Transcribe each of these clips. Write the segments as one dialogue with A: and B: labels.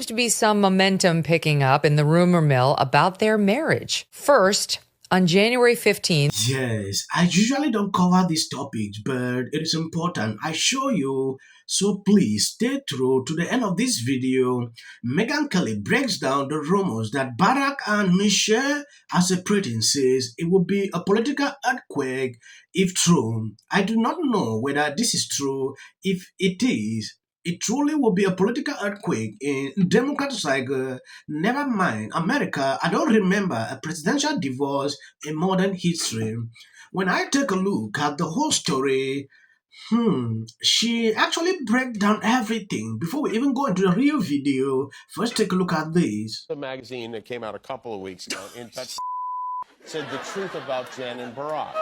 A: To be some momentum picking up in the rumor mill about their marriage. First, on January 15th.
B: Yes, I usually don't cover these topics, but it is important. I show you, so please stay through to the end of this video. Megyn Kelly breaks down the rumors that Barack and Michelle are separating, says it would be a political earthquake if true. I do not know whether this is true. If it is, it truly will be a political earthquake in Democrat cycle. Never mind America. I don't remember a presidential divorce in modern history. When I take a look at the whole story, she actually breaks down everything. Before we even go into the real video, first take a look at this.
C: The magazine that came out a couple of weeks ago in that said the truth about Jen and Barack.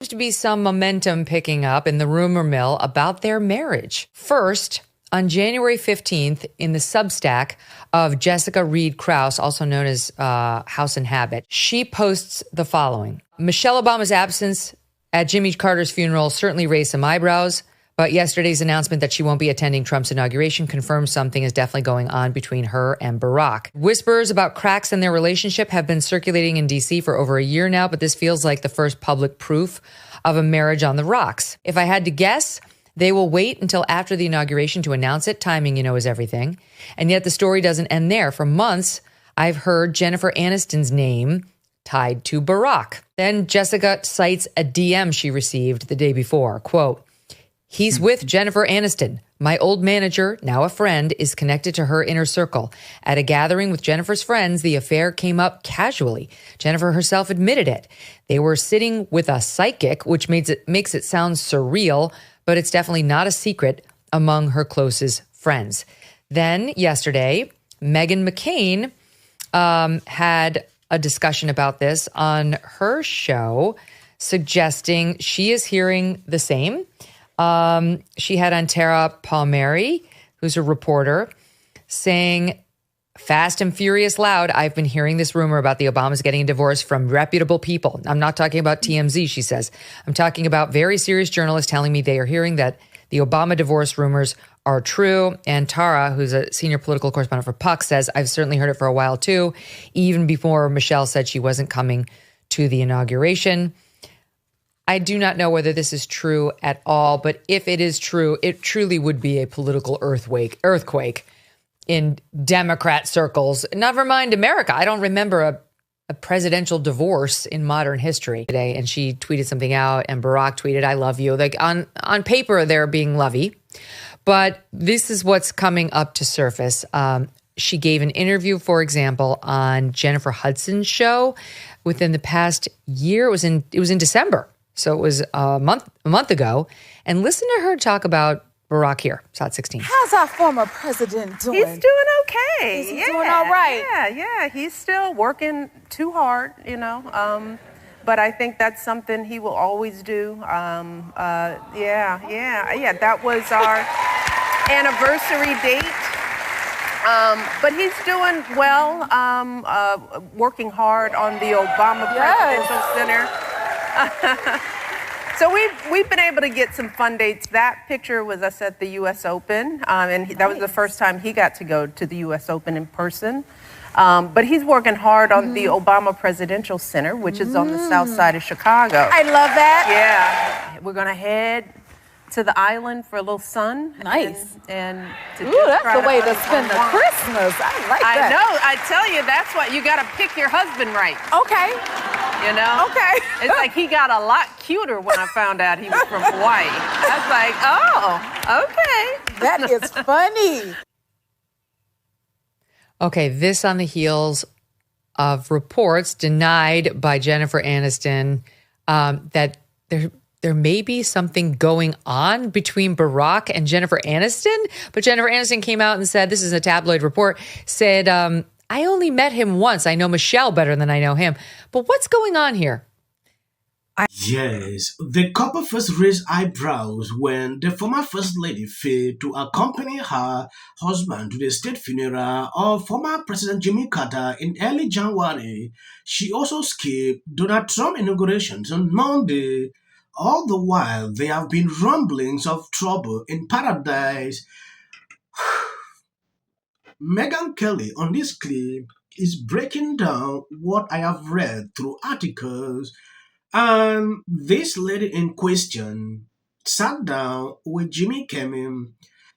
A: To be some momentum picking up in the rumor mill about their marriage. First, on January 15th, in the Substack of Jessica Reed Krause, also known as House and Habit, she posts the following. Michelle Obama's absence at Jimmy Carter's funeral certainly raised some eyebrows, but yesterday's announcement that she won't be attending Trump's inauguration confirms something is definitely going on between her and Barack. Whispers about cracks in their relationship have been circulating in D.C. for over a year now, but this feels like the first public proof of a marriage on the rocks. If I had to guess, they will wait until after the inauguration to announce it. Timing, is everything. And yet the story doesn't end there. For months, I've heard Jennifer Aniston's name tied to Barack. Then Jessica cites a DM she received the day before. Quote, "He's with Jennifer Aniston. My old manager, now a friend, is connected to her inner circle. At a gathering with Jennifer's friends, the affair came up casually. Jennifer herself admitted it. They were sitting with a psychic, which makes it sound surreal, but it's definitely not a secret among her closest friends." Then yesterday, Meghan McCain had a discussion about this on her show, suggesting she is hearing the same. She had on Tara Palmieri, who's a reporter, saying, "Fast and furious loud, I've been hearing this rumor about the Obamas getting a divorce from reputable people. I'm not talking about TMZ," she says. "I'm talking about very serious journalists telling me they are hearing that the Obama divorce rumors are true." And Tara, who's a senior political correspondent for Puck, says, "I've certainly heard it for a while too, even before Michelle said she wasn't coming to the inauguration." I do not know whether this is true at all, but if it is true, it truly would be a political earthquake in Democrat circles. Never mind America. I don't remember a presidential divorce in modern history today. And she tweeted something out, and Barack tweeted, "I love you." Like on paper, they're being lovey. But this is what's coming up to surface. She gave an interview, for example, on Jennifer Hudson's show within the past year. It was in December. So it was a month ago. And listen to her talk about Barack here. It's Hot 16.
D: How's our former president doing?
E: He's doing okay.
D: Is he doing all right?
E: Yeah. He's still working too hard, but I think that's something he will always do. That was our anniversary date. But he's doing well, working hard on the Obama Presidential Center. So we've been able to get some fun dates. That picture was us at the U.S. Open, and that was the first time he got to go to the U.S. Open in person. But he's working hard on the Obama Presidential Center, which is on the south side of Chicago.
D: I love that.
E: Yeah. We're going to head to the island for a little sun.
D: Nice.
E: And
D: that's the way to spend the Christmas. I like that.
E: I know. I tell you, that's what you got to pick your husband right.
D: Okay.
E: Okay. It's like he got a lot cuter when I found out he was from Hawaii. I was like, oh, okay.
D: That is funny.
A: Okay, this on the heels of reports denied by Jennifer Aniston that there may be something going on between Barack and Jennifer Aniston. But Jennifer Aniston came out and said, this is a tabloid report, said, "I only met him once. I know Michelle better than I know him." But what's going on here?
B: Yes, the couple first raised eyebrows when the former First Lady failed to accompany her husband to the state funeral of former President Jimmy Carter in early January. She also skipped Donald Trump inaugurations on Monday. All the while, there have been rumblings of trouble in paradise. Megyn Kelly on this clip is breaking down what I have read through articles, and this lady in question sat down with Jimmy Kimmel.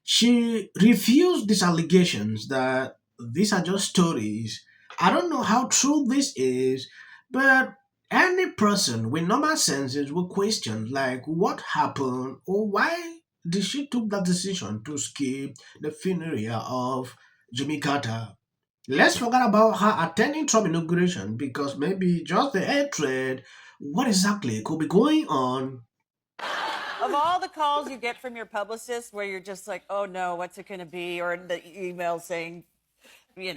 B: She refused these allegations that these are just stories. I don't know how true this is, but any person with normal senses will question like what happened or why did she took that decision to skip the funeral of Jimmy Carter. Let's forget about her attending Trump inauguration because maybe just the hatred. What exactly could be going on?
F: Of all the calls you get from your publicist where you're just like, oh no, what's it going to be? Or the email saying,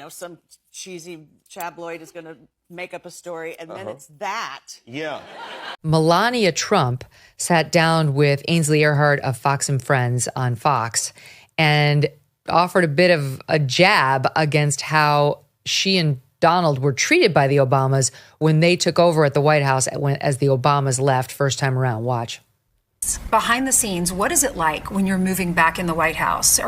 F: some cheesy tabloid is going to make up a story. And then it's that.
C: Yeah.
A: Melania Trump sat down with Ainsley Earhardt of Fox and Friends on Fox and offered a bit of a jab against how she and Donald were treated by the Obamas when they took over at the White House as the Obamas left first time around. Watch.
G: Behind the scenes, what is it like when you're moving back in the White House?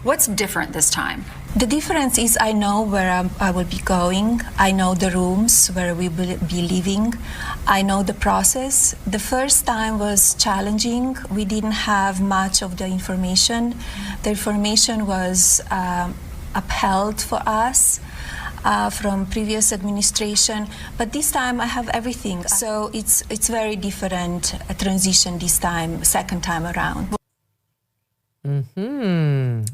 G: What's different this time?
H: The difference is I know where I will be going. I know the rooms where we will be living. I know the process. The first time was challenging. We didn't have much of the information. The information was upheld for us from previous administration, but this time I have everything. So it's very different transition this time, second time around.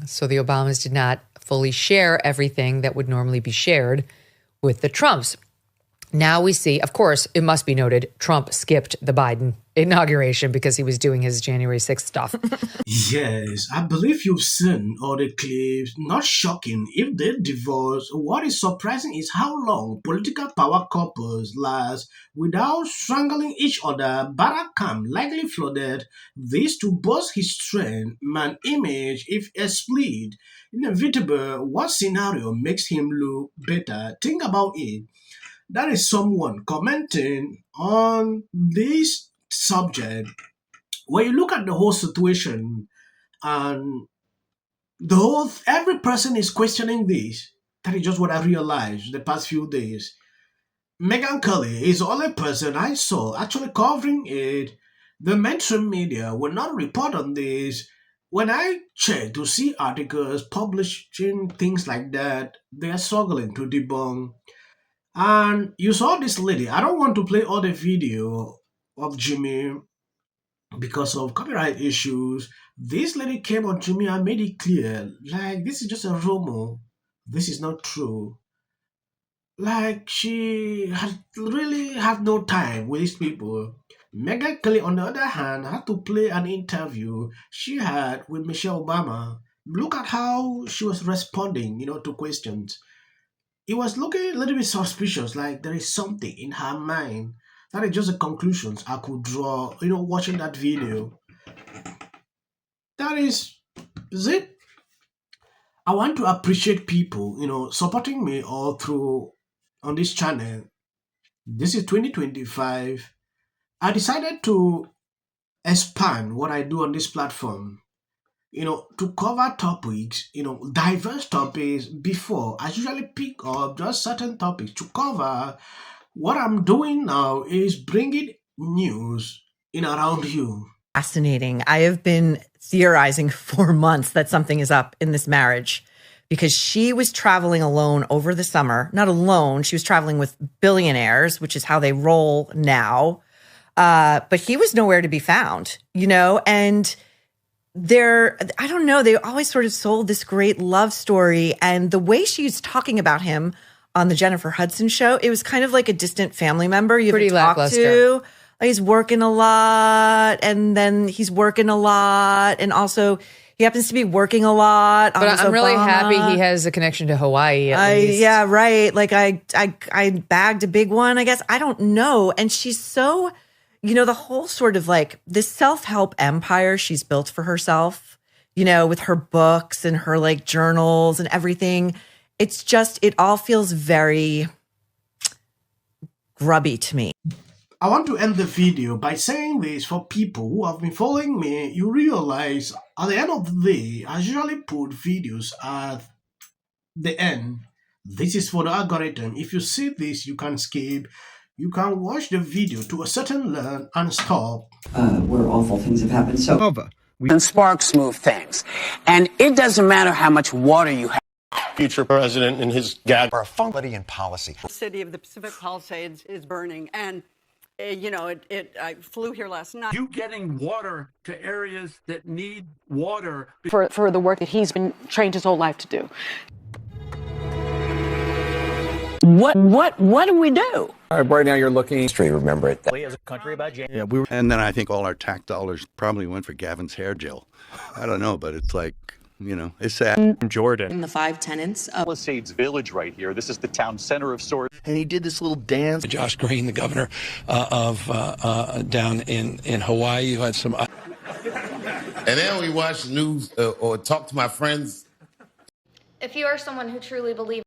A: So the Obamas did not fully share everything that would normally be shared with the Trumps. Now we see, of course, it must be noted, Trump skipped the Biden inauguration because he was doing his January 6th stuff.
B: Yes, I believe you've seen all the clips. Not shocking if they divorce. What is surprising is how long political power couples last without strangling each other. Barack Obama likely flooded this to boost his strength, man image if a split. Inevitable, what scenario makes him look better? Think about it. That is someone commenting on this subject. When you look at the whole situation and every person is questioning this. That is just what I realized the past few days. Megyn Kelly is the only person I saw actually covering it. The mainstream media will not report on this. When I check to see articles publishing things like that, they are struggling to debunk. And you saw this lady. I don't want to play all the video of Jimmy because of copyright issues. This lady came on Jimmy and made it clear, like, this is just a rumor. This is not true. Like, she had really have no time with these people. Megyn Kelly, on the other hand, had to play an interview she had with Michelle Obama. Look at how she was responding, to questions. It was looking a little bit suspicious, like there is something in her mind. That is just the conclusions I could draw, watching that video. That is it. I want to appreciate people, supporting me all through on this channel. This is 2025. I decided to expand what I do on this platform, to cover topics, diverse topics. Before, I usually pick up just certain topics to cover. What I'm doing now is bringing news in around you.
I: Fascinating. I have been theorizing for months that something is up in this marriage because she was traveling alone over the summer. Not alone. She was traveling with billionaires, which is how they roll now. But he was nowhere to be found, and I don't know, they always sort of sold this great love story. And the way she was talking about him on the Jennifer Hudson show, it was kind of like a distant family member you
A: Pretty
I: haven't talked
A: lackluster.
I: to. He's working a lot, and then he's working a lot, and also he happens to be working a lot.
A: But I'm really happy he has a connection to Hawaii. At least.
I: Yeah, right. Like I bagged a big one, I guess. I don't know. And she's so, the whole sort of like this self-help empire she's built for herself, with her books and her like journals and everything. It's just, it all feels very grubby to me.
B: I want to end the video by saying this for people who have been following me. You realize at the end of the day, I usually put videos at the end. This is for the algorithm. If you see this, you can skip. You can watch the video to a certain learn and stop.
J: Where awful things have happened. So
K: Over. And sparks move things. And it doesn't matter how much water you have.
C: Future president and his gag.
L: Or a somebody in policy.
M: The city of the Pacific Palisades is burning. And, I flew here last night.
N: You getting water to areas that need water.
M: For the work that he's been trained his whole life to do.
K: What do we do?
L: Right now you're looking history, remember it.
O: As a country about January.
P: Yeah, and then I think all our tax dollars probably went for Gavin's hair gel. I don't know, but it's like, it's sad.
Q: Jordan.
R: In the 5 tenants of
S: Palisades Village right here. This is the town center of sorts.
T: And he did this little dance.
U: Josh Green, the governor of down in Hawaii, who had some.
V: And then we watch the news or talk to my friends.
W: If you are someone who truly believes